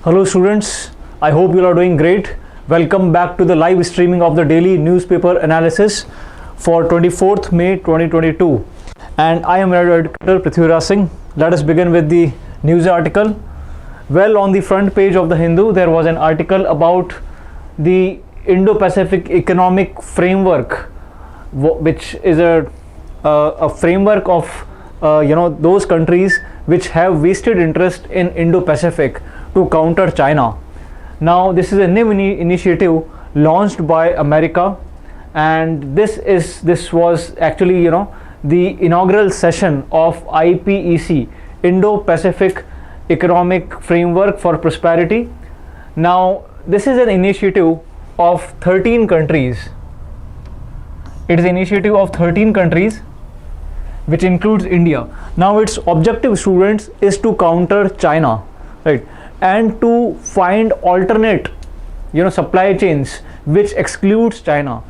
Hello students, I hope you are doing great. Welcome back to the live streaming of the daily newspaper analysis for 24th May 2022. And I am editor Prithviraj Singh. Let us begin with the news article. Well, on the front page of the Hindu, there was an article about the Indo-Pacific Economic Framework, which is a framework of those countries which have vested interest in Indo-Pacific to counter China. Now this is a new initiative launched by America, and this was actually the inaugural session of IPEC, Indo-Pacific Economic Framework for Prosperity. Now this is an initiative of 13 countries. It is an initiative of 13 countries which includes India. Now its objective, students, is to counter China, right, and to find alternate supply chains which excludes China,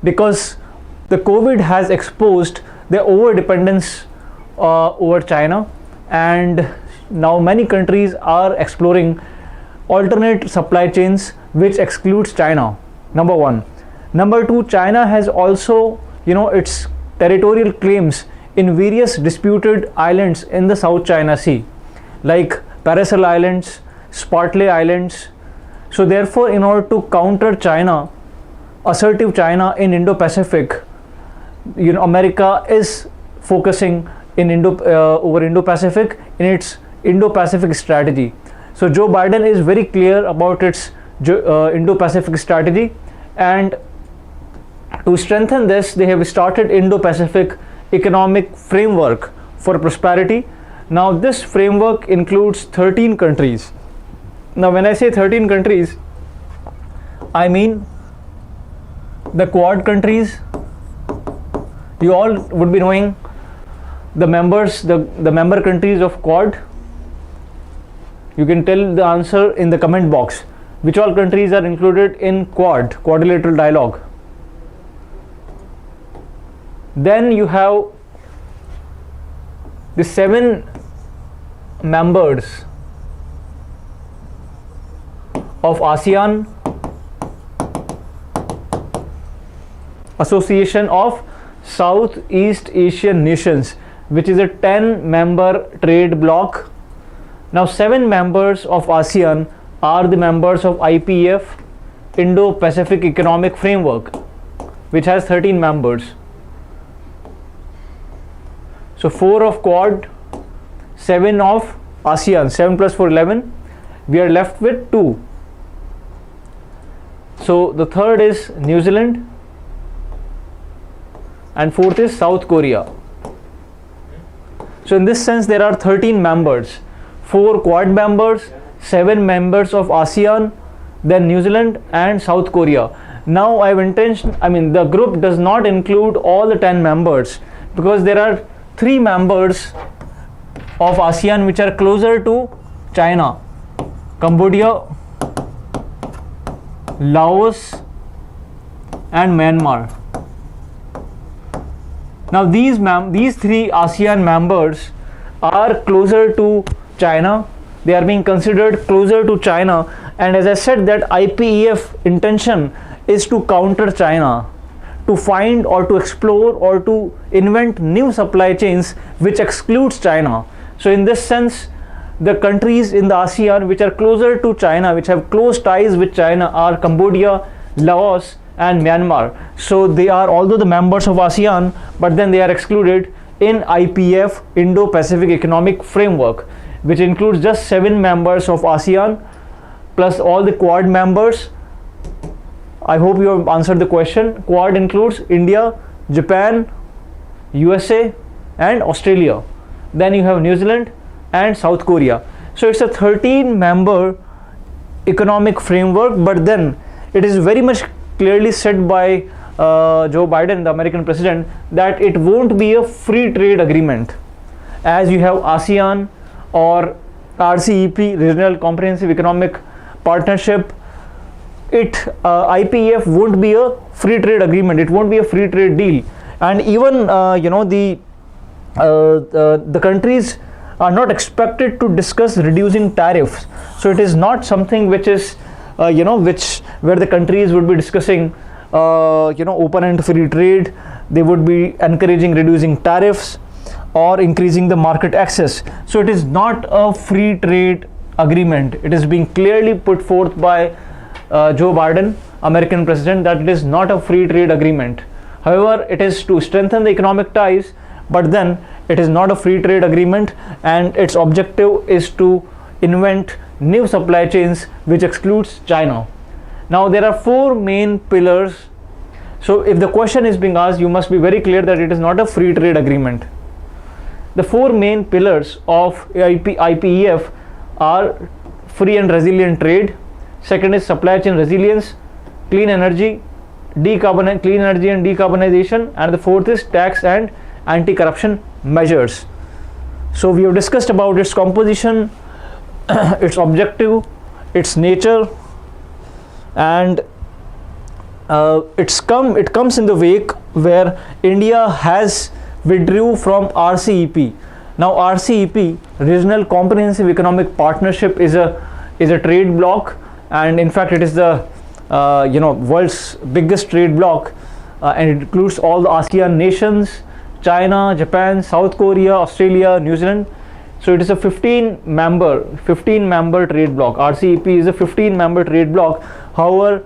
because the COVID has exposed the over dependence over China, and now many countries are exploring alternate supply chains which excludes China. Number one. Number two, China has also its territorial claims in various disputed islands in the South China Sea, like Paracel Islands, Spratly Islands. So therefore, in order to counter China, assertive China in Indo-Pacific, America is focusing in over Indo-Pacific in its Indo-Pacific strategy. So Joe Biden is very clear about its Indo-Pacific strategy, and to strengthen this, they have started Indo-Pacific Economic Framework for Prosperity. Now this framework includes 13 countries. Now when I say 13 countries, I mean the Quad countries. You all would be knowing the members, the member countries of Quad. You can tell the answer in the comment box. Which all countries are included in Quad, Quadrilateral Dialogue? Then you have the 7 members of ASEAN, Association of Southeast Asian Nations, which is a 10-member trade bloc. Now 7 members of ASEAN are the members of IPEF, Indo-Pacific Economic Framework, which has 13 members. So 4 of Quad, 7 of ASEAN, 7 plus 4, 11. We are left with 2. So the third is New Zealand, and fourth is South Korea. So in this sense, there are 13 members, 4 Quad members, 7 members of ASEAN, then New Zealand and South Korea. Now the group does not include all the 10 members, because there are 3 members of ASEAN which are closer to China: Cambodia, Laos and Myanmar. Now these 3 ASEAN members are closer to China. They are being considered closer to China, and as I said, that IPEF intention is to counter China, to find or to explore or to invent new supply chains which excludes China. So in this sense, the countries in the ASEAN which are closer to China, which have close ties with China, are Cambodia, Laos and Myanmar. So they are, although the members of ASEAN, but then they are excluded in IPEF, Indo-Pacific Economic Framework, which includes just 7 members of ASEAN plus all the Quad members. I hope you have answered the question. Quad includes India, Japan, USA and Australia. Then you have New Zealand and South Korea. So it's a 13-member economic framework, but then it is very much clearly said by Joe Biden, the American president, that it won't be a free trade agreement, as you have ASEAN or RCEP, Regional Comprehensive Economic Partnership. IPEF won't be a free trade agreement. It won't be a free trade deal, and even the countries are not expected to discuss reducing tariffs. So it is not something which is where the countries would be discussing open and free trade. They would be encouraging reducing tariffs or increasing the market access. So it is not a free trade agreement. It is being clearly put forth by Joe Biden, American president, that it is not a free trade agreement. However, it is to strengthen the economic ties, but then it is not a free trade agreement, and its objective is to invent new supply chains which excludes China. Now there are four main pillars. So if the question is being asked, you must be very clear that it is not a free trade agreement. The four main pillars of IPEF are free and resilient trade. Second is supply chain resilience, clean energy and decarbonization, and the fourth is tax and anti-corruption measures. So we have discussed about its composition, its objective, its nature, and it comes in the wake where India has withdrew from RCEP. Now RCEP, Regional Comprehensive Economic Partnership, is a trade bloc, and in fact it is the world's biggest trade bloc, and it includes all the ASEAN nations, China, Japan, South Korea, Australia, New Zealand. So it is a 15 member trade bloc. RCEP is a 15-member trade bloc. However,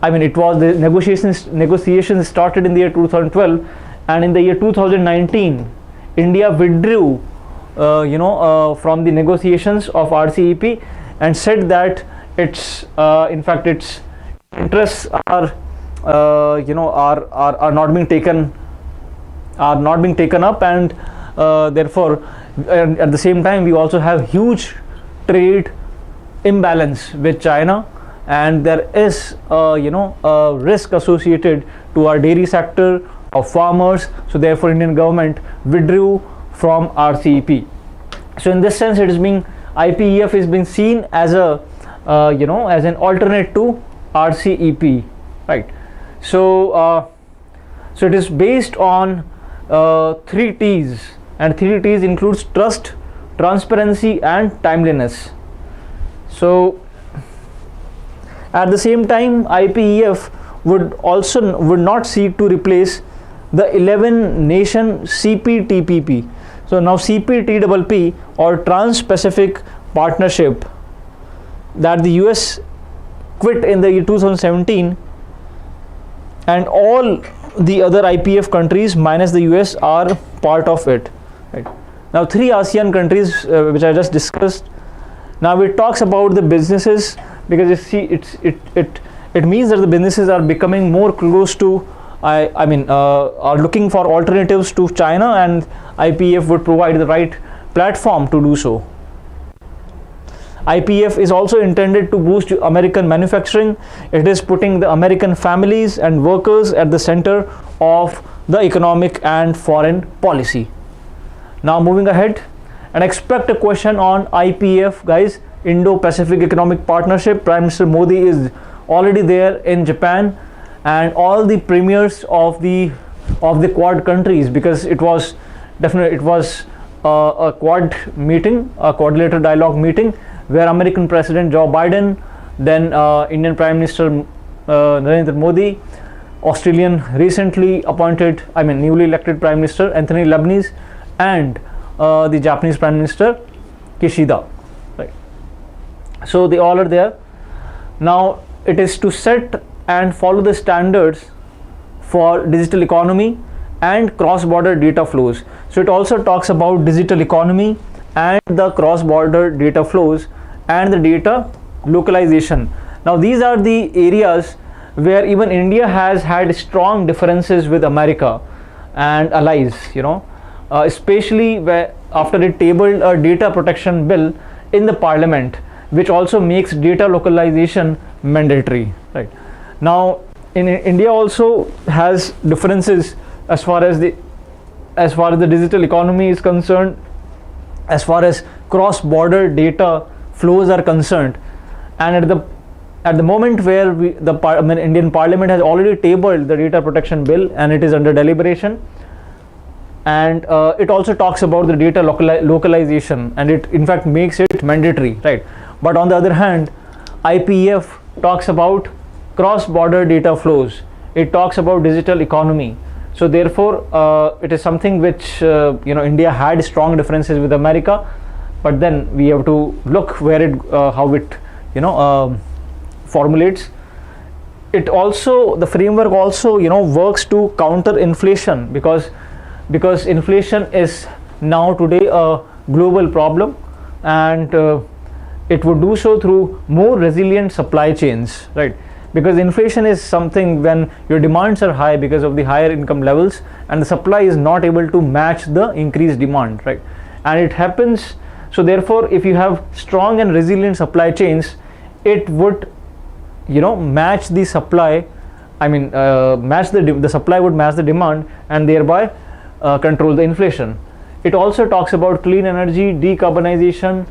it was the negotiations started in the year 2012, and in the year 2019 India withdrew from the negotiations of RCEP and said that its interests are not being taken up, and therefore at the same time we also have huge trade imbalance with China, and there is a risk associated to our dairy sector, of farmers. So therefore Indian government withdrew from RCEP. So in this sense, IPEF is being seen as as an alternate to RCEP, right? So it is based on 3 T's, and 3 T's includes trust, transparency, and timeliness. So at the same time, IPEF would not seek to replace the 11 nation CPTPP. So now CPTPP, or Trans-Pacific Partnership, that the US quit in the year 2017, and all the other IPEF countries minus the US are part of it, right? Now 3 ASEAN countries which I just discussed. Now it talks about the businesses, because you see it means that the businesses are becoming more close to are looking for alternatives to China, and IPEF would provide the right platform to do so. IPEF is also intended to boost American manufacturing. It is putting the American families and workers at the center of the economic and foreign policy. Now moving ahead, and expect a question on IPEF, guys. Indo-Pacific Economic Partnership. Prime Minister Modi is already there in Japan, and all the premiers of the Quad countries, because it was a Quad meeting, a quadrilateral dialogue meeting, where American President Joe Biden, then Indian Prime Minister Narendra Modi, Australian recently appointed, newly elected Prime Minister Anthony Albanese, and the Japanese Prime Minister Kishida, right? So they all are there. Now it is to set and follow the standards for digital economy and cross-border data flows. So it also talks about digital economy and the cross-border data flows and the data localization. Now these are the areas where even India has had strong differences with America and allies, especially where after it tabled a data protection bill in the parliament, which also makes data localization mandatory, right? Now in India also has differences as far as the digital economy is concerned, as far as cross-border data flows are concerned, and at the moment where Indian Parliament has already tabled the data protection bill and it is under deliberation, and it also talks about the data localization, and it in fact makes it mandatory, right? But on the other hand, IPEF talks about cross-border data flows. It talks about digital economy. So therefore, it is something which India had strong differences with America, but then we have to look where it how it formulates. It also, the framework also works to counter inflation, because inflation is now today a global problem, and it would do so through more resilient supply chains, right? Because inflation is something when your demands are high because of the higher income levels, and the supply is not able to match the increased demand, right? And it happens, so therefore if you have strong and resilient supply chains, it would match the supply, match the supply would match the demand, and thereby control the inflation. It also talks about clean energy, decarbonization,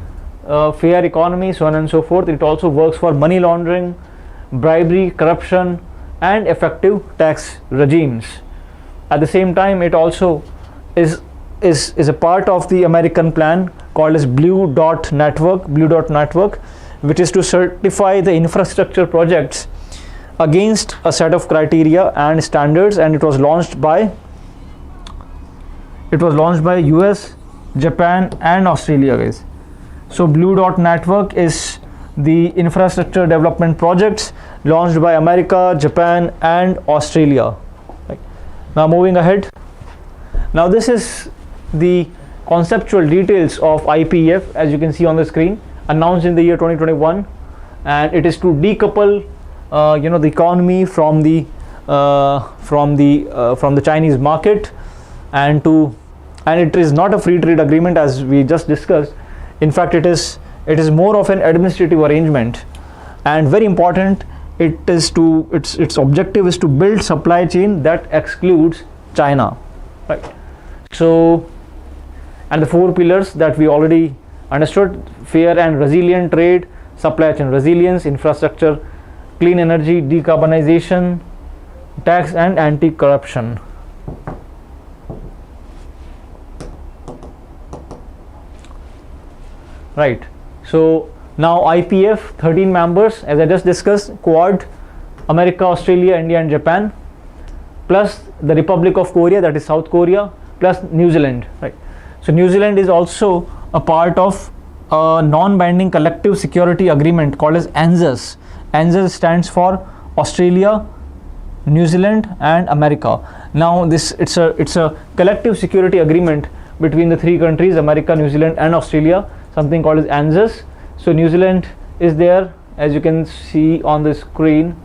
fair economy, so on and so forth. It also works for money laundering, bribery, corruption, and effective tax regimes. At the same time, it also is a part of the American plan called as Blue Dot Network, which is to certify the infrastructure projects against a set of criteria and standards, and it was launched by US, Japan, and Australia, guys. So Blue Dot Network is the infrastructure development projects launched by America, Japan, and Australia. Right. Now moving ahead. Now this is the conceptual details of IPEF, as you can see on the screen, announced in the year 2021, and it is to decouple the economy from the Chinese market, and it is not a free trade agreement as we just discussed. In fact, it is more of an administrative arrangement, and very important, its objective is to build supply chain that excludes China, right? So, and the 4 pillars that we already understood: fair and resilient trade, supply chain resilience, infrastructure, clean energy, decarbonization, tax and anti-corruption. Right. So now IPEF, 13 members, as I just discussed: Quad, America, Australia, India, and Japan, plus the Republic of Korea, that is South Korea, plus New Zealand, right? So New Zealand is also a part of a non-binding collective security agreement called as ANZUS. ANZUS stands for Australia, New Zealand, and America. Now it's a collective security agreement between the 3 countries, America, New Zealand, and Australia, something called as ANZUS. So New Zealand is there, as you can see on the screen.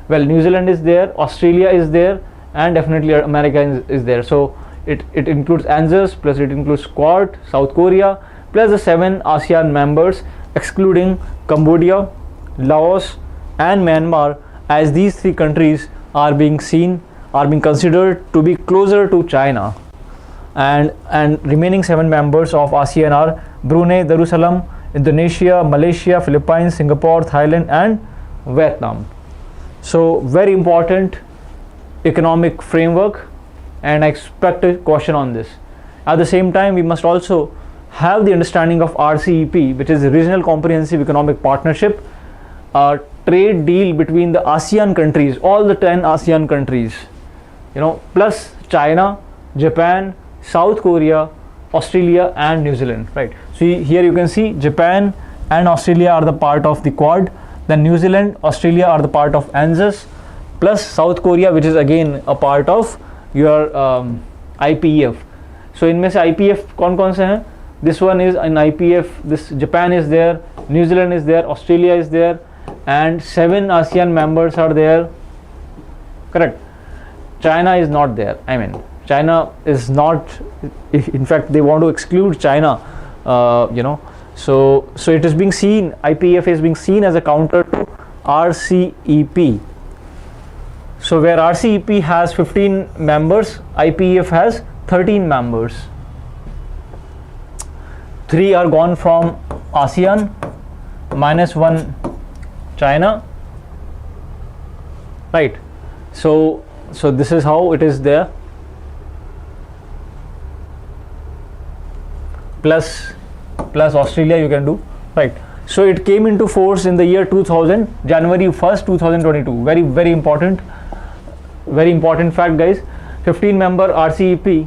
New Zealand is there, Australia is there, and definitely America is there. So it includes ANZUS, plus it includes Quad, South Korea, plus the 7 ASEAN members, excluding Cambodia, Laos, and Myanmar, as these 3 countries are being considered to be closer to China. And remaining 7 members of ASEAN are Brunei Darussalam, Indonesia, Malaysia, Philippines, Singapore, Thailand, and Vietnam. So very important economic framework, and I expect a question on this. At the same time, we must also have the understanding of RCEP, which is the Regional Comprehensive Economic Partnership, a trade deal between the ASEAN countries, all the 10 ASEAN countries, plus China, Japan, South Korea, Australia, and New Zealand, right? So here you can see Japan and Australia are the part of the Quad, then New Zealand, Australia are the part of ANZUS, plus South Korea, which is again a part of your IPEF. So इनमें से IPEF कौन से हैं? This one is in IPEF. This Japan is there, New Zealand is there, Australia is there, and 7 ASEAN members are there. Correct. China is not there. China is not. In fact, they want to exclude China. So it is being seen. IPEF is being seen as a counter to RCEP. So where RCEP has 15 members, IPEF has 13 members. 3 are gone from ASEAN, -1 China, right? So this is how it is there. plus Australia you can do, right? So it came into force in the year 2000, January 1st, 2022. Very important fact, guys. 15 member RCEP,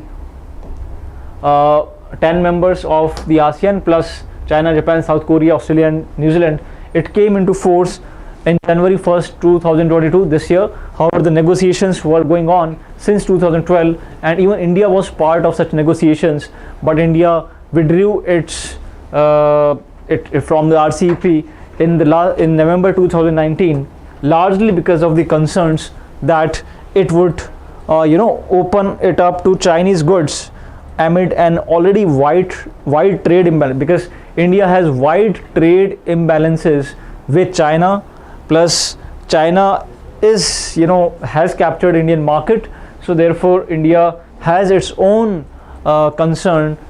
10 members of the ASEAN plus China, Japan, South Korea, Australia and New Zealand. It came into force in January 1st, 2022 this year. However, the negotiations were going on since 2012 and even India was part of such negotiations, but India withdrew its from the RCEP in November 2019, largely because of the concerns that it would open it up to Chinese goods amid an already wide trade imbalance, because India has wide trade imbalances with China, plus China is has captured Indian market, so therefore India has its own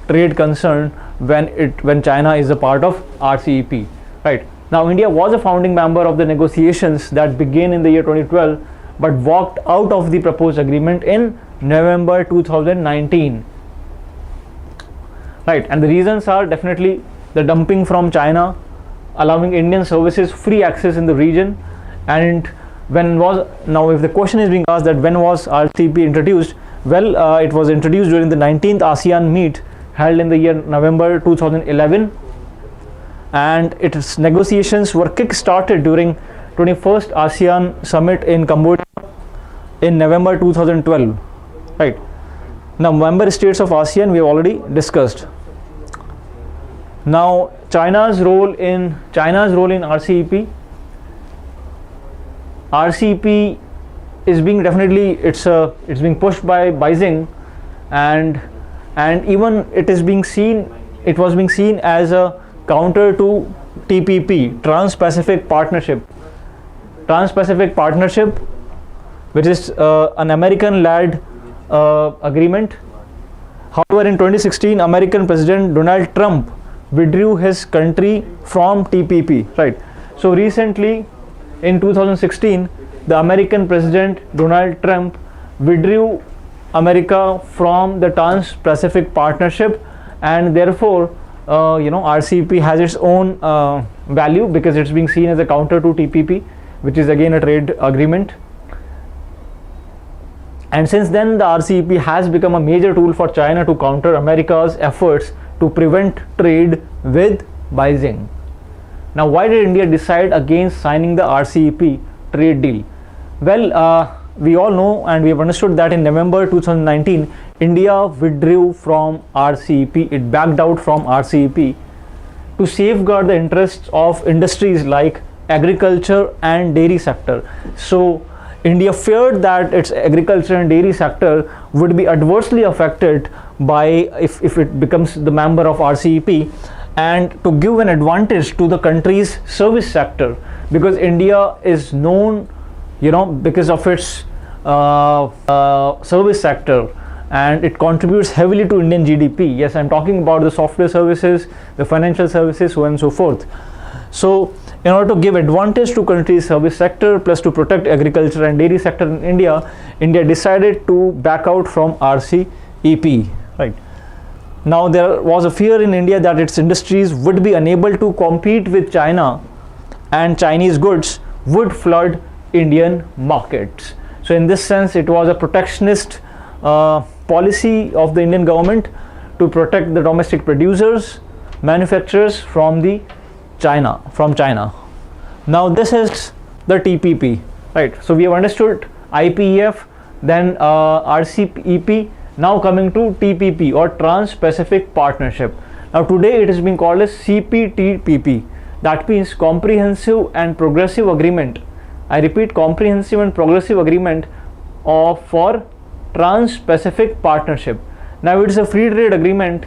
trade concern when China is a part of RCEP, right? Now India was a founding member of the negotiations that began in the year 2012 but walked out of the proposed agreement in November 2019, right? And the reasons are definitely the dumping from China, allowing Indian services free access in the region. And now if the question is being asked that when was RCEP introduced, well, it was introduced during the 19th ASEAN meet held in the year November 2011, and its negotiations were kick-started during 21st ASEAN summit in Cambodia in November 2012, right? Now member states of ASEAN we have already discussed. Now China's role in RCEP. RCEP is being it's being pushed by Beijing, and even it was being seen as a counter to TPP, Trans-Pacific Partnership, which is an American-led agreement. However, in 2016, American President Donald Trump withdrew his country from TPP, right? So recently, in 2016, the American President Donald Trump withdrew America from the Trans-Pacific Partnership, and therefore RCEP has its own value because it's being seen as a counter to TPP, which is again a trade agreement. And since then, the RCEP has become a major tool for China to counter America's efforts to prevent trade with Beijing. Now, why did India decide against signing the RCEP trade deal? Well, we all know and we have understood that in November 2019, India withdrew from RCEP. It backed out from RCEP to safeguard the interests of industries like agriculture and dairy sector. So India feared that its agriculture and dairy sector would be adversely affected by if it becomes the member of RCEP, and to give an advantage to the country's service sector, because India is known because of its service sector, and it contributes heavily to Indian GDP. Yes, I'm talking about the software services, the financial services, so on and so forth. So in order to give advantage to country's service sector plus to protect agriculture and dairy sector in India, India decided to back out from RCEP, right? Now there was a fear in India that its industries would be unable to compete with China and Chinese goods would flood Indian markets. So in this sense, it was a protectionist policy of the Indian government to protect the domestic producers, manufacturers from China. Now this is the TPP, right? So we have understood IPEF, then RCEP, now coming to TPP or Trans-Pacific Partnership. Now today it is being called as CPTPP. That means Comprehensive and Progressive Agreement. I repeat, Comprehensive and Progressive Agreement for Trans-Pacific Partnership. Now it is a free trade agreement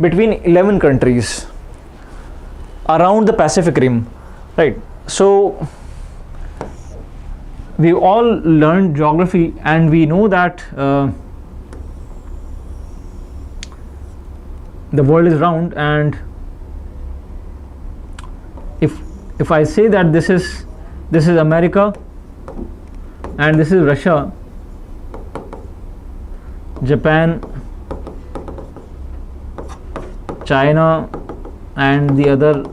between 11 countries around the Pacific Rim, right? So we all learned geography and we know that the world is round, and if I say that this is America and this is Russia, Japan, China, and the other,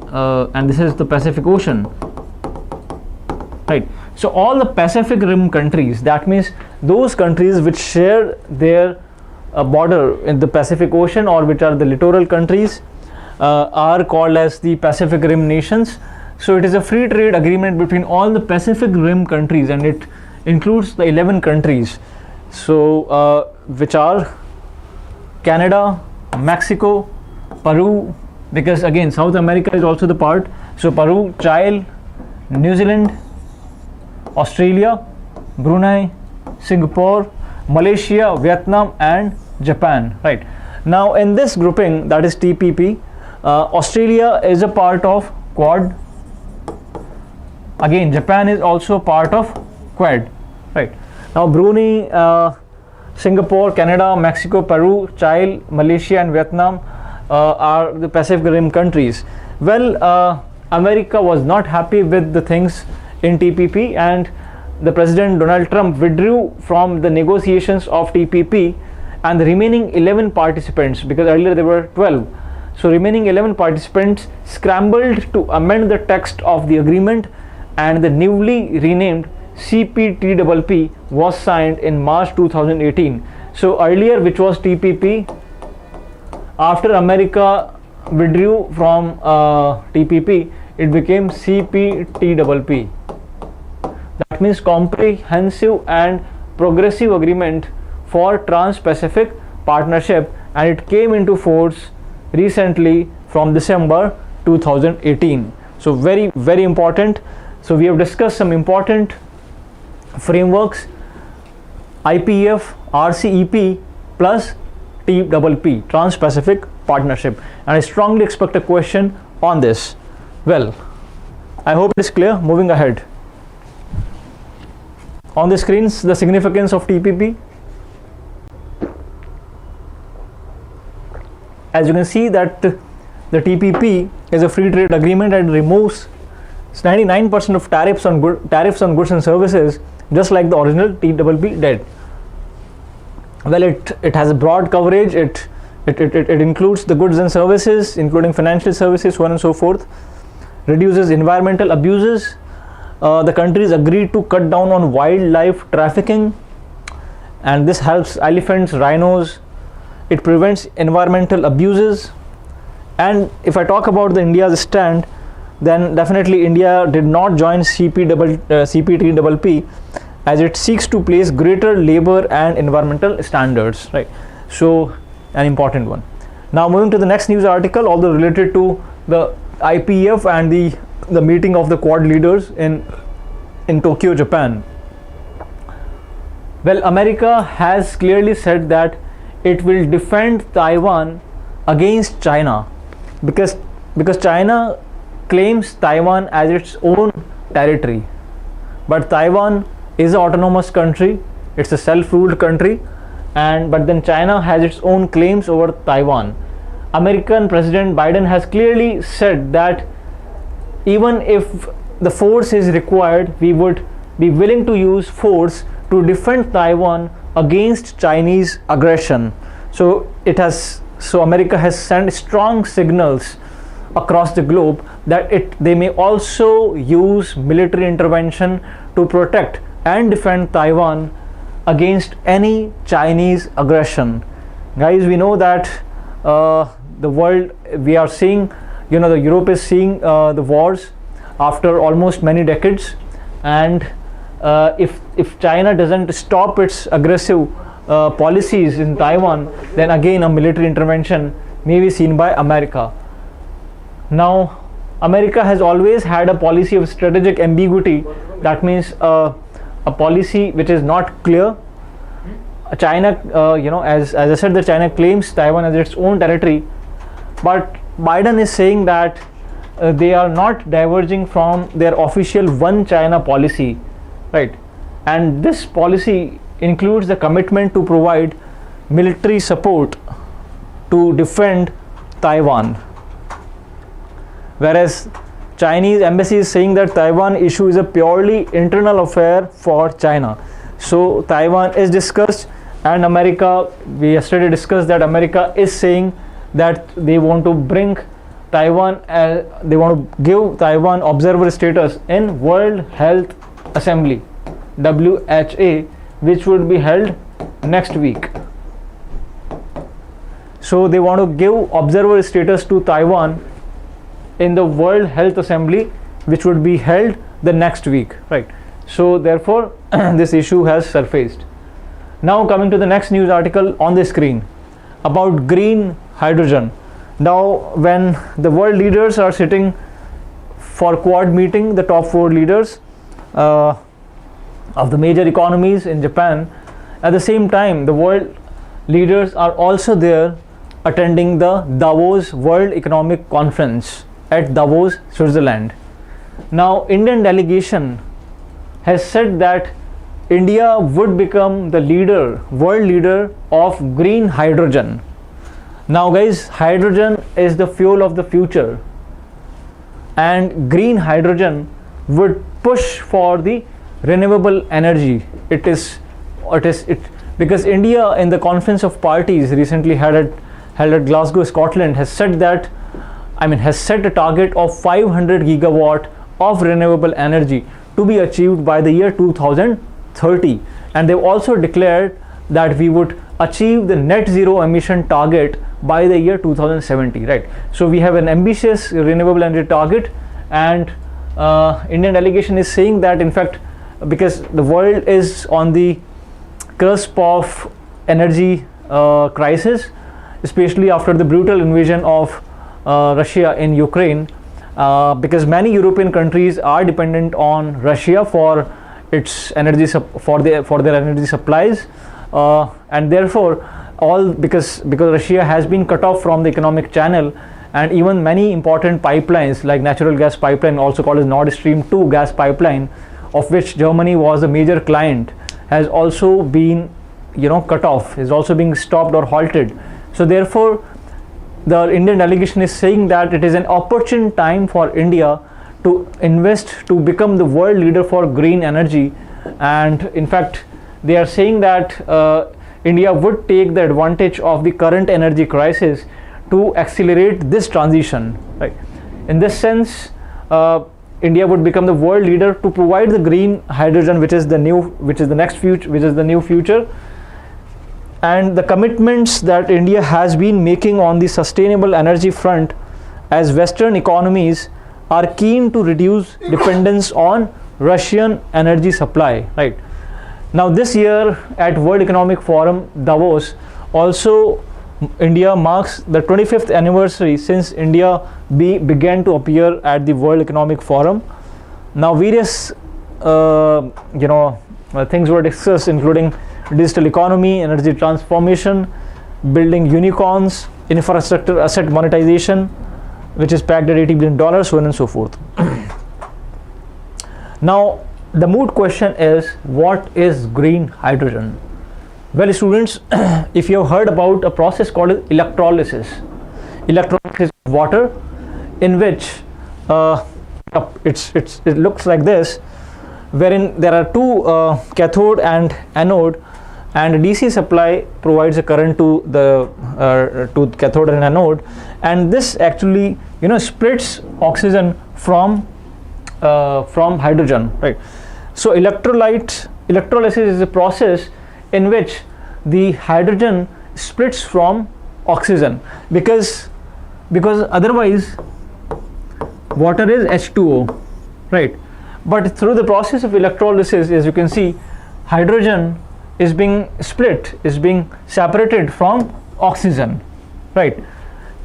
and this is the Pacific Ocean, right? So all the Pacific Rim countries, that means those countries which share their border in the Pacific Ocean, or which are the littoral countries, are called as the Pacific Rim nations. So it is a free trade agreement between all the Pacific Rim countries, and it includes the 11 countries, so which are Canada, Mexico, Peru, because again South America is also the part, so Peru, Chile, New Zealand, Australia, Brunei, Singapore, Malaysia, Vietnam, and Japan, right? Now in this grouping, that is TPP, Australia is a part of Quad. Again, Japan is also part of Quad, right? Now Brunei, Singapore, Canada, Mexico, Peru, Chile, Malaysia, and Vietnam are the Pacific Rim countries. Well, America was not happy with the things in TPP, and the President Donald Trump withdrew from the negotiations of TPP, and the remaining 11 participants, because earlier there were 12, so remaining 11 participants scrambled to amend the text of the agreement, and the newly renamed CPTPP was signed in March 2018. So earlier, which was TPP, after America withdrew from TPP, it became CPTPP. That means Comprehensive and Progressive Agreement for Trans-Pacific Partnership, and it came into force recently from December 2018. So very, very important. So we have discussed some important frameworks: IPF, RCEP plus TPP, Trans-Pacific Partnership, and I strongly expect a question on this. Well, I hope it is clear. Moving ahead. On the screens, the significance of TPP. As you can see that the TPP is a free trade agreement and removes 99% of tariffs on goods and services, just like the original TPP did. Well, it has a broad coverage. It includes the goods and services, including financial services, so on and so forth. Reduces environmental abuses. The countries agreed to cut down on wildlife trafficking, and this helps elephants, rhinos. It prevents environmental abuses. And if I talk about the India's stand, then definitely India did not join CPTPP, as it seeks to place greater labor and environmental standards, right? So an important one. Now moving to the next news article, although related to the IPF and the meeting of the Quad leaders in Tokyo, Japan. Well, America has clearly said that it will defend Taiwan against China, because China claims Taiwan as its own territory, but Taiwan is an autonomous country, it's a self-ruled country, but then China has its own claims over Taiwan. American President Biden has clearly said that even if the force is required, we would be willing to use force to defend Taiwan against Chinese aggression. So America has sent strong signals across the globe that they may also use military intervention to protect and defend Taiwan against any Chinese aggression. Guys, we know that the world, we are seeing, the Europe is seeing the wars after almost many decades, and if China doesn't stop its aggressive policies in Taiwan, then again a military intervention may be seen by America. Now, America has always had a policy of strategic ambiguity. That means a policy which is not clear. China, as I said, that China claims Taiwan as its own territory, but Biden is saying that they are not diverging from their official one China policy, right? And this policy includes the commitment to provide military support to defend Taiwan, whereas Chinese embassy is saying that Taiwan issue is a purely internal affair for China. So Taiwan is discussed, and America, we yesterday discussed that America is saying that they want to bring Taiwan, they want to give Taiwan observer status in World Health Assembly, WHA, which would be held next week. So they want to give observer status to Taiwan in the World Health Assembly, which would be held the next week, right? So therefore this issue has surfaced. Now coming to the next news article on the screen about green hydrogen. Now when the world leaders are sitting for Quad meeting, the top 4 leaders of the major economies in Japan, at the same time the world leaders are also there attending the Davos World Economic Conference at Davos, Switzerland. Now Indian delegation has said that India would become the world leader of green hydrogen. Now guys, hydrogen is the fuel of the future, and green hydrogen would push for the renewable energy. Because India in the Conference of Parties recently held at Glasgow, Scotland, has said that, has set a target of 500 gigawatt of renewable energy to be achieved by the year 2030, and they've also declared that we would achieve the net zero emission target by the year 2070, right? So we have an ambitious renewable energy target, and Indian delegation is saying that, in fact, because the world is on the cusp of energy crisis, especially after the brutal invasion of Russia in Ukraine, because many European countries are dependent on Russia for its energy for their energy supplies, and therefore because Russia has been cut off from the economic channel, and even many important pipelines like natural gas pipeline, also called as Nord Stream 2 gas pipeline, of which Germany was a major client, has also been cut off, is also being stopped or halted. So therefore the Indian delegation is saying that it is an opportune time for India to invest, to become the world leader for green energy. And in fact they are saying that India would take the advantage of the current energy crisis to accelerate this transition, right? In this sense, India would become the world leader to provide the green hydrogen, which is the new future. And the commitments that India has been making on the sustainable energy front, as Western economies are keen to reduce dependence on Russian energy supply, right? Now this year at World Economic Forum Davos, also India marks the 25th anniversary since India began to appear at the World Economic Forum. Now various things were discussed, including digital economy, energy transformation, building unicorns, infrastructure asset monetization, which is pegged at $80 billion, so on and so forth. Now the moot question is, what is green hydrogen? Well students, if you have heard about a process called electrolysis of water, in which it looks like this, wherein there are two cathode and anode, and DC supply provides a current to the cathode and anode, and this actually splits oxygen from hydrogen, right? So electrolysis is a process in which the hydrogen splits from oxygen, because otherwise water is H2O, right? But through the process of electrolysis, as you can see, hydrogen is being separated from oxygen, right?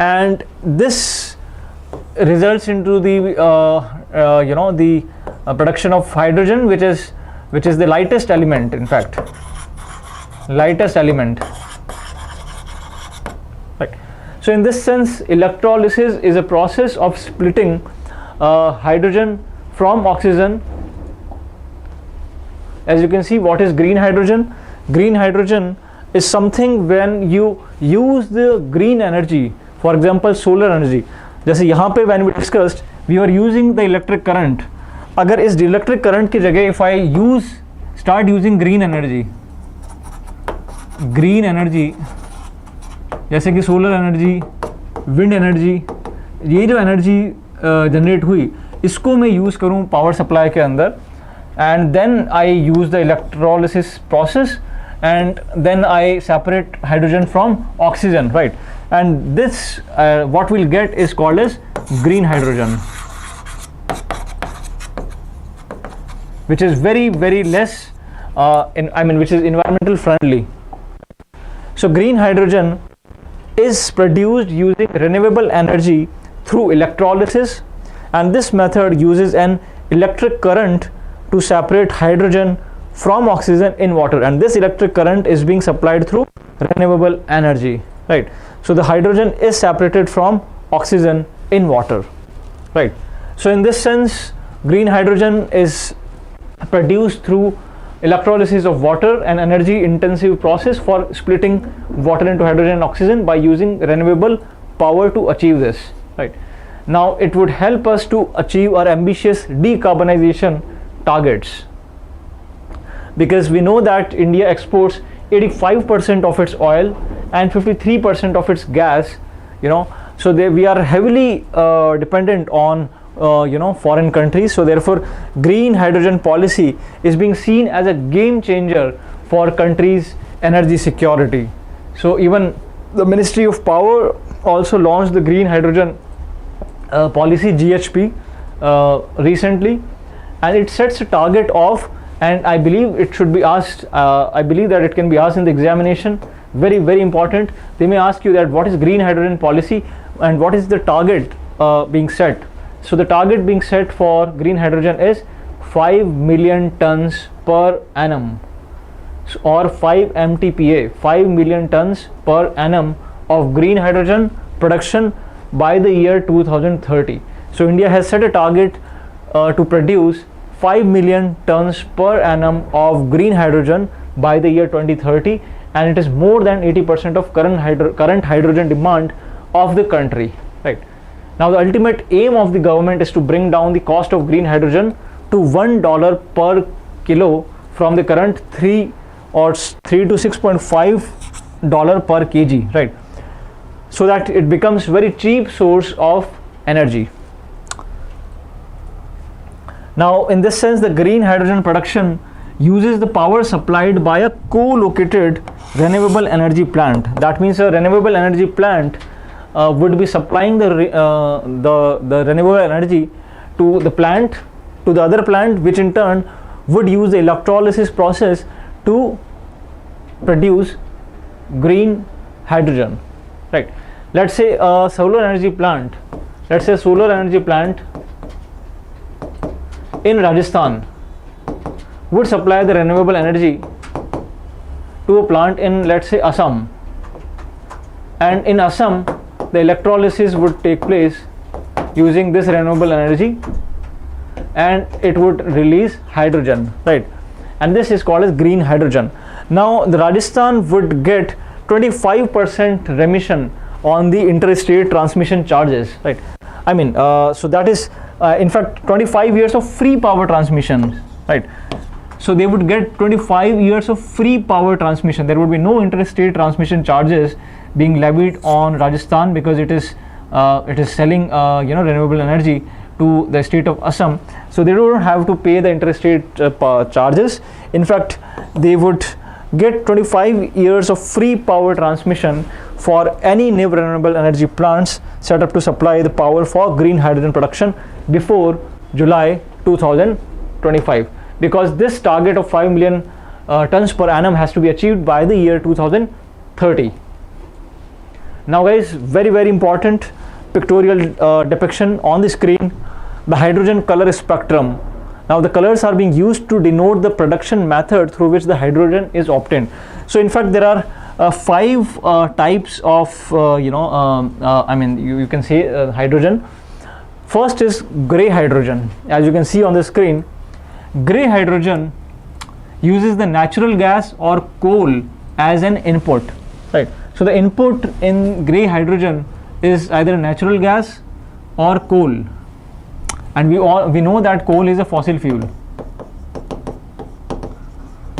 And this results into the production of hydrogen, which is the lightest element, in fact, right? So in this sense, electrolysis is a process of splitting hydrogen from oxygen. As you can see, what is green hydrogen? Green hydrogen is something when you use the green energy, for example solar energy. जैसे यहाँ पे when we discussed, we were using the electric current. अगर इस electric current की जगह if I start using green energy, जैसे कि solar energy, wind energy, ये जो एनर्जी जनरेट हुई इसको मैं यूज़ करूँ पावर सप्लाई के अंदर, and then I use the electrolysis process and then I separate hydrogen from oxygen, right? And this what we'll get is called as green hydrogen, which is very less which is environmental friendly. So green hydrogen is produced using renewable energy through electrolysis, and this method uses an electric current to separate hydrogen from oxygen in water, and this electric current is being supplied through renewable energy, right? So the hydrogen is separated from oxygen in water, right? So in this sense, green hydrogen is produced through electrolysis of water, an energy intensive process for splitting water into hydrogen and oxygen by using renewable power to achieve this, right? Now it would help us to achieve our ambitious decarbonization targets, because we know that India exports 85% of its oil and 53% of its gas, so we are heavily dependent on foreign countries. So therefore green hydrogen policy is being seen as a game changer for countries' energy security. So even the Ministry of Power also launched the green hydrogen policy, GHP, recently, and it sets a target of, and I believe it should be asked, I believe that it can be asked in the examination, very important. They may ask you that what is green hydrogen policy and what is the target being set. So the target being set for green hydrogen is 5 million tons per annum, or 5 MTPA, 5 million tons per annum of green hydrogen production by the year 2030. So India has set a target to produce 5 million tons per annum of green hydrogen by the year 2030, and it is more than 80% of current hydrogen demand of the country, right? Now the ultimate aim of the government is to bring down the cost of green hydrogen to $1 per kilo from the current 3 to 6.5 per kg, right? So that it becomes very cheap source of energy. Now in this sense, the green hydrogen production uses the power supplied by a co-located renewable energy plant. That means a renewable energy plant would be supplying the renewable energy to the plant, to the other plant, which in turn would use the electrolysis process to produce green hydrogen, right? Let's say a solar energy plant, in Rajasthan would supply the renewable energy to a plant in, let's say, Assam, and in Assam the electrolysis would take place using this renewable energy, and it would release hydrogen, right? And this is called as green hydrogen. Now the Rajasthan would get 25% remission on the interstate transmission charges, right? I mean, so that is in fact 25 years of free power transmission, right? So they would get 25 years of free power transmission. There would be no interstate transmission charges being levied on Rajasthan, because it is selling renewable energy to the state of Assam. So they don't have to pay the interstate charges. In fact, they would get 25 years of free power transmission for any new renewable energy plants set up to supply the power for green hydrogen production before July 2025, because this target of 5 million tons per annum has to be achieved by the year 2030. Now guys, very important pictorial depiction on the screen, the hydrogen color spectrum. Now the colors are being used to denote the production method through which the hydrogen is obtained. So in fact there are 5 types of you can say hydrogen. First is gray hydrogen. As you can see on the screen, gray hydrogen uses the natural gas or coal as an input, right? So the input in gray hydrogen is either natural gas or coal, and we know that coal is a fossil fuel.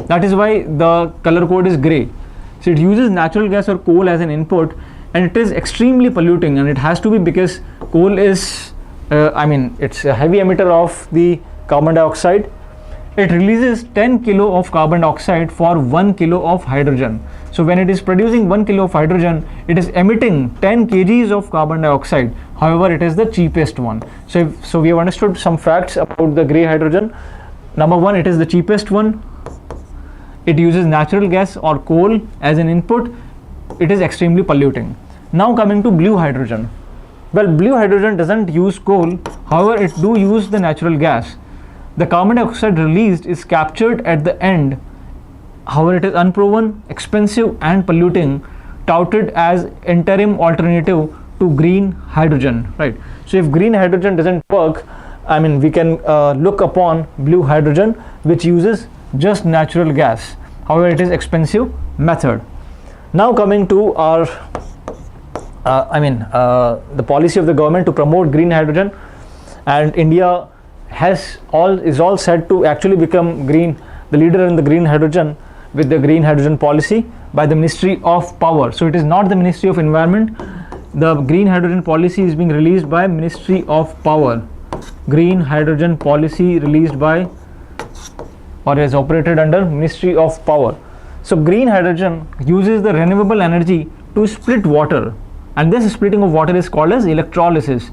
That is why the color code is gray. So it uses natural gas or coal as an input, and it is extremely polluting, and it has to be because coal is it's a heavy emitter of the carbon dioxide. It releases 10 kilo of carbon dioxide for 1 kilo of hydrogen. So when it is producing 1 kilo of hydrogen, it is emitting 10 kgs of carbon dioxide. However, it is the cheapest one. So we have understood some facts about the grey hydrogen. Number one, it is the cheapest one. It uses natural gas or coal as an input. It is extremely polluting. Now coming to blue hydrogen. Well, blue hydrogen doesn't use coal. However, it do use the natural gas. The carbon dioxide released is captured at the end. However, it is unproven, expensive and polluting, touted as interim alternative to green hydrogen, right? So if green hydrogen doesn't work, we can look upon blue hydrogen, which uses just natural gas. However, it is expensive method. Now coming to our the policy of the government to promote green hydrogen, and India is all set to actually become the leader in the green hydrogen with the green hydrogen policy by the Ministry of Power. So it is not the Ministry of Environment. The green hydrogen policy is being released by Ministry of Power. Green hydrogen policy released by or is operated under Ministry of Power. So green hydrogen uses the renewable energy to split water, and this splitting of water is called as electrolysis.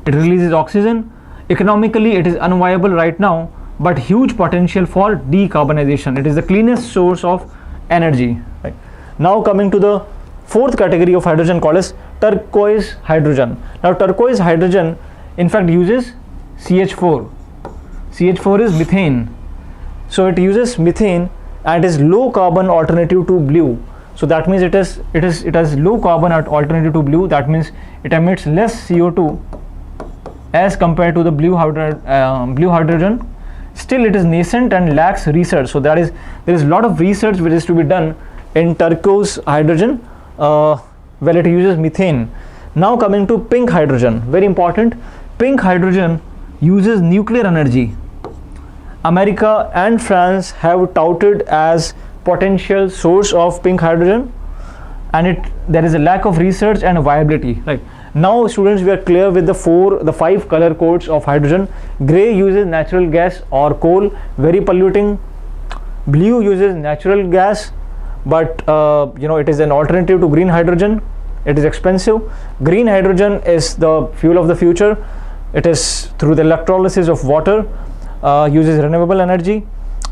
It releases oxygen. Economically, it is unviable right now, but huge potential for decarbonization. It is the cleanest source of energy. Right. Now coming to the fourth category of hydrogen called as turquoise hydrogen. Now turquoise hydrogen in fact uses CH4. CH4 is methane. So it uses methane and is low carbon alternative to blue. So that means it has low carbon alternative to blue. That means it emits less CO2 as compared to the blue hydrogen. Still it is nascent and lacks research. So there is a lot of research which is to be done in turquoise hydrogen. Well, it uses methane. Now coming to pink hydrogen, very important. Pink hydrogen uses nuclear energy. America and France have touted as potential source of pink hydrogen, and there is a lack of research and viability. Right. Now students, we are clear with the 5 color codes of hydrogen. Gray uses natural gas or coal, very polluting. Blue uses natural gas, but it is an alternative to green hydrogen. It is expensive. Green hydrogen is the fuel of the future. It is through the electrolysis of water, uses renewable energy,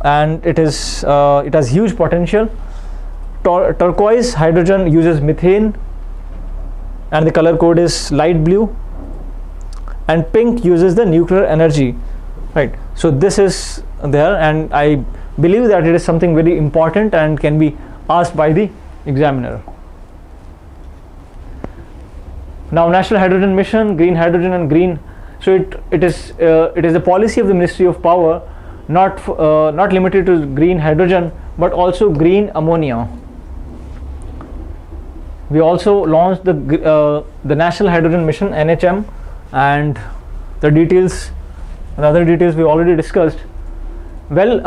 and it has huge potential. Turquoise hydrogen uses methane, and the color code is light blue, and pink uses the nuclear energy, right? So this is there, and I believe that it is something very important and can be asked by the examiner. Now National Hydrogen Mission, green hydrogen and green. So it is the policy of the Ministry of Power, not limited to green hydrogen but also green ammonia. We also launched the National Hydrogen Mission NHM, and the other details we already discussed. Well,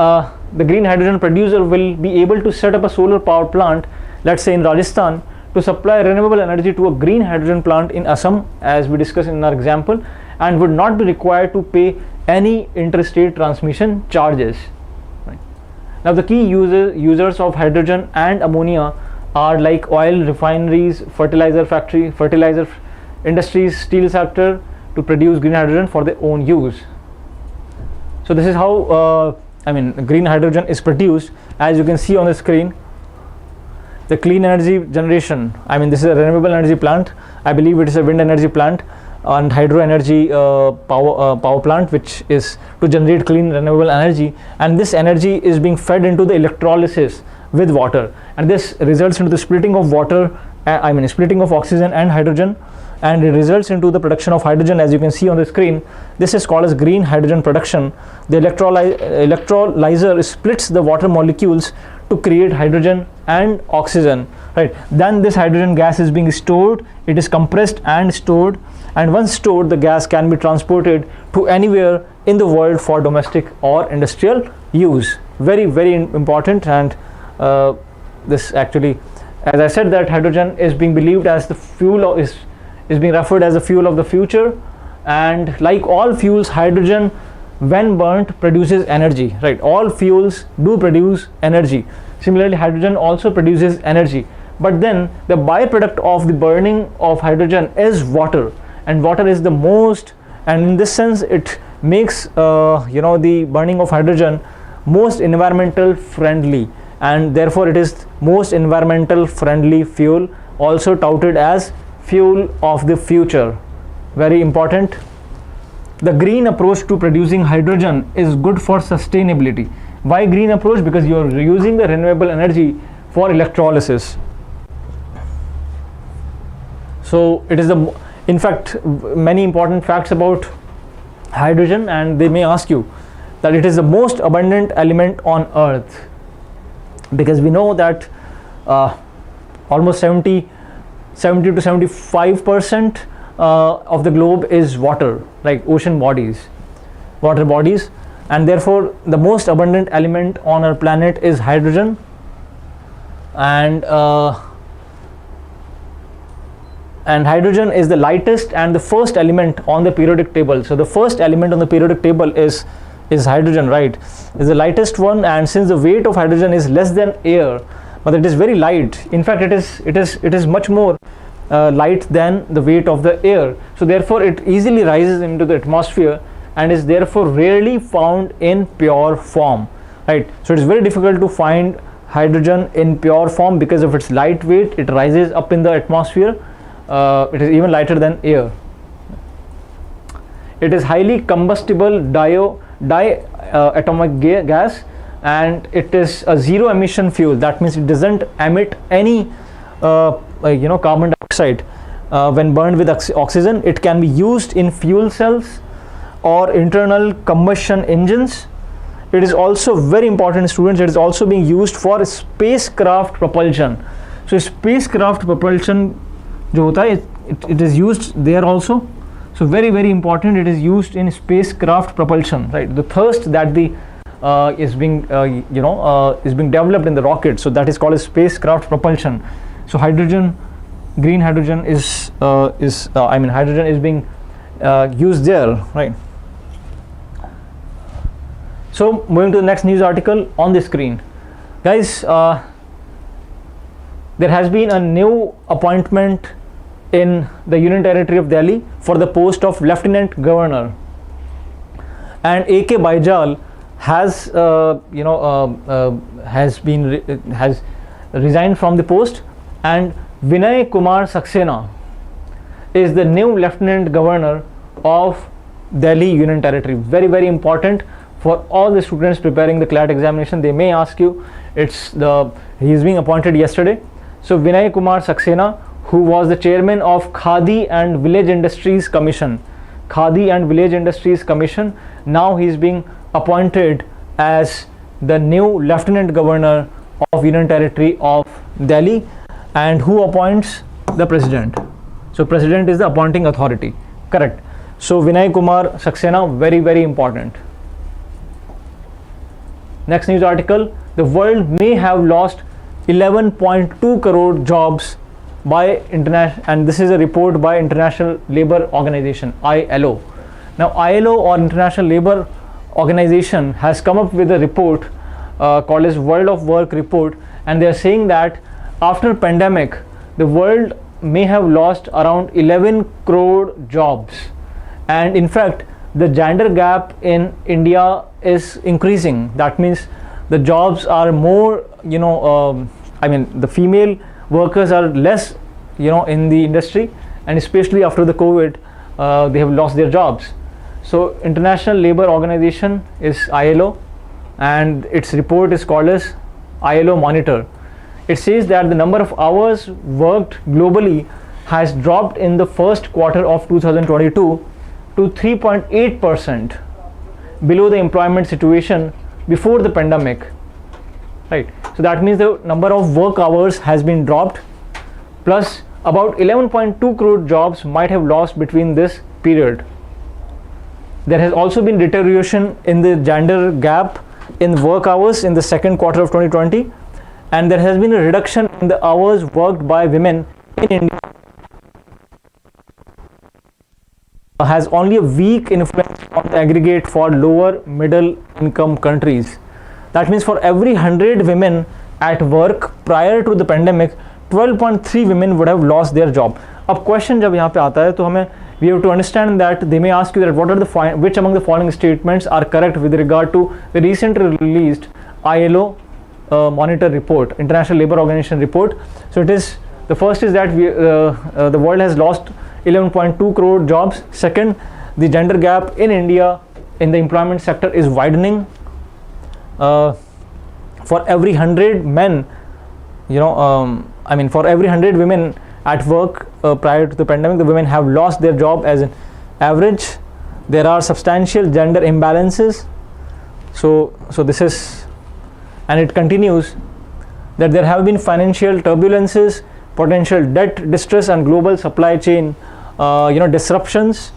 the green hydrogen producer will be able to set up a solar power plant, let's say in Rajasthan, to supply renewable energy to a green hydrogen plant in Assam, as we discussed in our example, and would not be required to pay any interstate transmission charges. Right. Now the key users of hydrogen and ammonia are like oil refineries, fertilizer industries, steel sector, to produce green hydrogen for their own use. So this is how green hydrogen is produced. As you can see on the screen, the clean energy generation, this is a renewable energy plant. I believe it is a wind energy plant and hydro energy power plant, which is to generate clean renewable energy, and this energy is being fed into the electrolysis with water, and this results into the splitting of water, splitting of oxygen and hydrogen, and it results into the production of hydrogen. As you can see on the screen, this is called as green hydrogen production. The electrolyzer splits the water molecules to create hydrogen and oxygen, right? Then this hydrogen gas is being stored. It is compressed and stored, and once stored, the gas can be transported to anywhere in the world for domestic or industrial use. Very, very important, and this actually as I said, that hydrogen is being believed as the fuel is being referred as the fuel of the future, and like all fuels, hydrogen when burnt produces energy, right? All fuels do produce energy. Similarly, hydrogen also produces energy, but then the byproduct of the burning of hydrogen is water, and water is the most, and in this sense it makes the burning of hydrogen most environmental friendly, and therefore it is most environmental friendly fuel, also touted as fuel of the future. Very important. The green approach to producing hydrogen is good for sustainability. Why green approach? Because you are using the renewable energy for electrolysis. So it is in fact, many important facts about hydrogen, and they may ask you that it is the most abundant element on earth, because we know that almost 70 to 75% of the globe is water, like ocean bodies, water bodies, and therefore the most abundant element on our planet is hydrogen. And hydrogen is the lightest and the first element on the periodic table. So the first element on the periodic table is hydrogen, right? Is the lightest one, and since the weight of hydrogen is less than air, but it is very light. In fact, it is much more light than the weight of the air. So therefore, it easily rises into the atmosphere and is therefore rarely found in pure form, right? So it is very difficult to find hydrogen in pure form because of its light weight. It rises up in the atmosphere. It is even lighter than air. It is highly combustible diatomic gas, and it is a zero emission fuel. That means it doesn't emit any carbon dioxide when burned with oxygen. It can be used in fuel cells or internal combustion engines. It is also very important, students. It is also being used for spacecraft propulsion. So spacecraft propulsion जो होता है, it is used there also. So very, very important, it is used in spacecraft propulsion, right? The thrust that is being developed in the rocket, so that is called as spacecraft propulsion. So hydrogen, green hydrogen hydrogen is being used there, right? So moving to the next news article on the screen, guys. There has been a new appointment in the Union Territory of Delhi for the post of Lieutenant Governor, and A.K. Baijal has resigned from the post, and Vinay Kumar Saxena is the new Lieutenant Governor of Delhi Union Territory. Very, very important for all the students preparing the CLAT examination. They may ask you. He is being appointed yesterday. So Vinay Kumar Saxena, who was the chairman of Khadi and Village Industries Commission, now he is being appointed as the new Lieutenant Governor of Union Territory of Delhi. And who appoints? The President. So President is the appointing authority, correct? So Vinay Kumar Saxena, very, very important. Next news article: the world may have lost 11.2 crore jobs by international, and this is a report by International Labour Organization, ILO. Now ILO, or International Labour Organization, has come up with a report called as World of Work report, and they are saying that after pandemic the world may have lost around 11 crore jobs, and in fact the gender gap in India is increasing. That means the jobs are more, the female workers are less, in the industry, and especially after the COVID, they have lost their jobs. So International Labour Organization is ILO, and its report is called as ILO Monitor. It says that the number of hours worked globally has dropped in the first quarter of 2022 to 3.8% below the employment situation before the pandemic, right? So that means the number of work hours has been dropped, plus about 11.2 crore jobs might have lost between this period. There has also been deterioration in the gender gap in work hours in the second quarter of 2020, and there has been a reduction in the hours worked by women in India. Has only a weak influence on the aggregate for lower middle income countries. That means for every 100 women at work prior to the pandemic, 12.3 women would have lost their job. अब question जब यहाँ पे आता है तो हमें we have to understand that they may ask you that what are the which among the following statements are correct with regard to the recently released ILO monitor report, International Labour Organization report. So it is, the first is that the world has lost 11.2 crore jobs. Second, the gender gap in India in the employment sector is widening. For every 100 men, for every 100 women at work prior to the pandemic, the women have lost their job as an average. There are substantial gender imbalances. So this is, and it continues that there have been financial turbulences, potential debt distress, and global supply chain disruptions,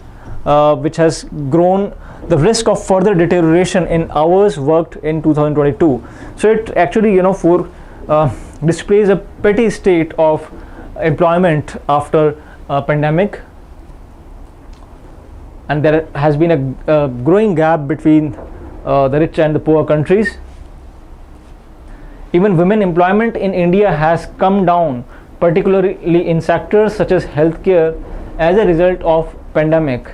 which has grown the risk of further deterioration in hours worked in 2022. So it actually displays a petty state of employment after pandemic, and there has been a growing gap between the rich and the poor countries. Even women employment in India has come down, particularly in sectors such as healthcare, as a result of pandemic.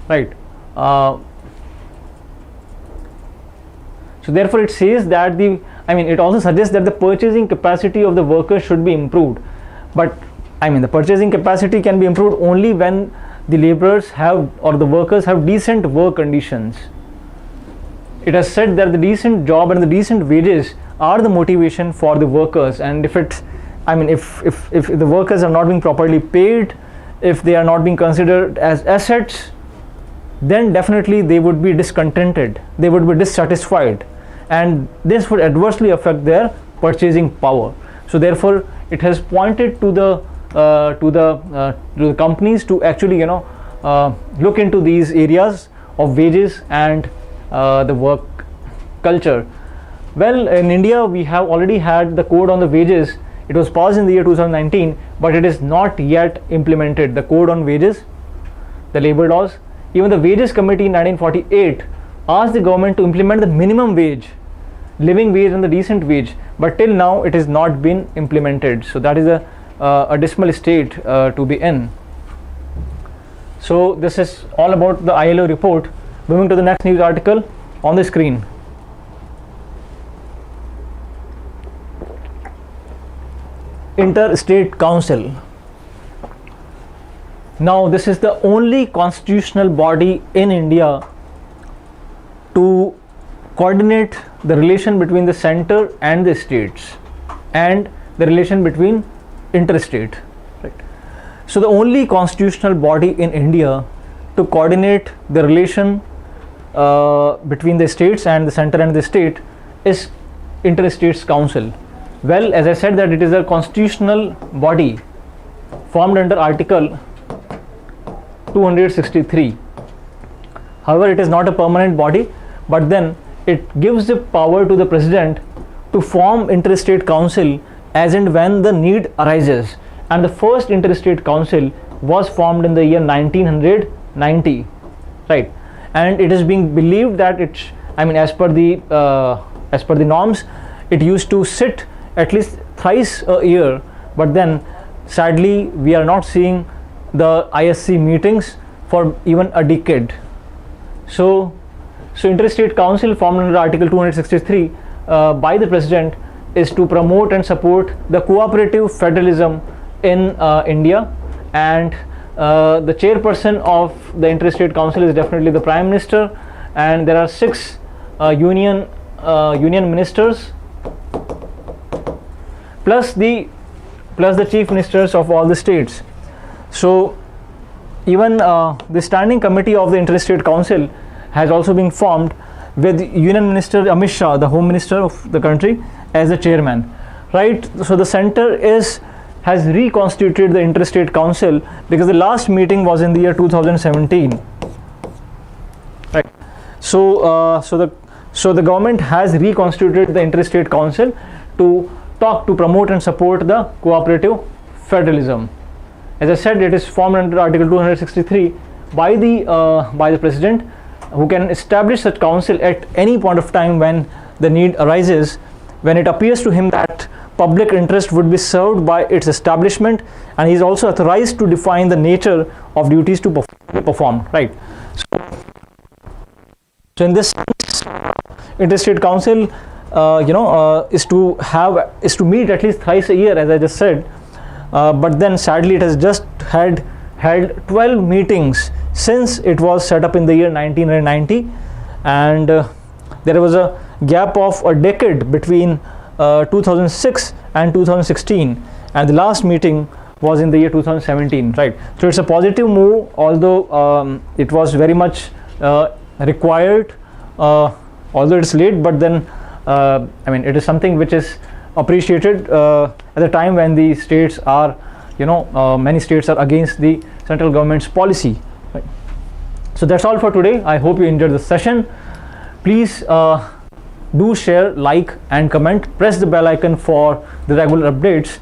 Right. So therefore it says that it also suggests that the purchasing capacity of the workers should be improved. But the purchasing capacity can be improved only when the laborers have, or the workers have, decent work conditions. It has said that the decent job and the decent wages are the motivation for the workers, and if the workers are not being properly paid, if they are not being considered as assets, then definitely they would be discontented, they would be dissatisfied, and this would adversely affect their purchasing power. So therefore it has pointed to the companies to actually look into these areas of wages and the work culture. Well, in India we have already had the code on the wages. It was passed in the year 2019, but it is not yet implemented. The code on wages, the labor laws. Even the Wages Committee in 1948 asked the government to implement the minimum wage, living wage, and the decent wage, but till now it has not been implemented. So that is a dismal state to be in. So this is all about the ILO report. Moving to the next news article on the screen. Interstate Council. Now this is the only constitutional body in India to coordinate the relation between the center and the states and the relation between interstate. Right. So the only constitutional body in India to coordinate the relation between the states and the center and the state is Interstates Council. Well, as I said, that it is a constitutional body formed under Article 263. However, it is not a permanent body, but then it gives the power to the president to form Interstate Council as and when the need arises. And the first Interstate Council was formed in the year 1990, right? And it is being believed that as per the norms, it used to sit at least thrice a year, but then sadly we are not seeing the ISC meetings for even a decade. So Interstate Council formed under Article 263 by the President is to promote and support the cooperative federalism in India, and the chairperson of the Interstate Council is definitely the Prime Minister, and there are 6 union ministers plus the chief ministers of all the states. So even the standing committee of the Interstate Council has also been formed with Union Minister Amit Shah, the Home Minister of the country, as the chairman, right? So the center has reconstituted the Interstate Council because the last meeting was in the year 2017, right? So the government has reconstituted the Interstate Council to promote and support the cooperative federalism. As I said, it is formed under Article 263 by the President, who can establish such council at any point of time when the need arises, when it appears to him that public interest would be served by its establishment, and he is also authorized to define the nature of duties to be performed. Right. So in this sense, Interstate Council, is to meet at least thrice a year, as I just said. But then sadly, it has just held 12 meetings since it was set up in the year 1990, and there was a gap of a decade between 2006 and 2016, and the last meeting was in the year 2017. Right. So it's a positive move, although it was very much required, although it's late, but then it is something which is appreciated at the time when the states are, many states are against the central government's policy. Right. So that's all for today. I hope you enjoyed the session. Please do share, like and comment, press the bell icon for the regular updates,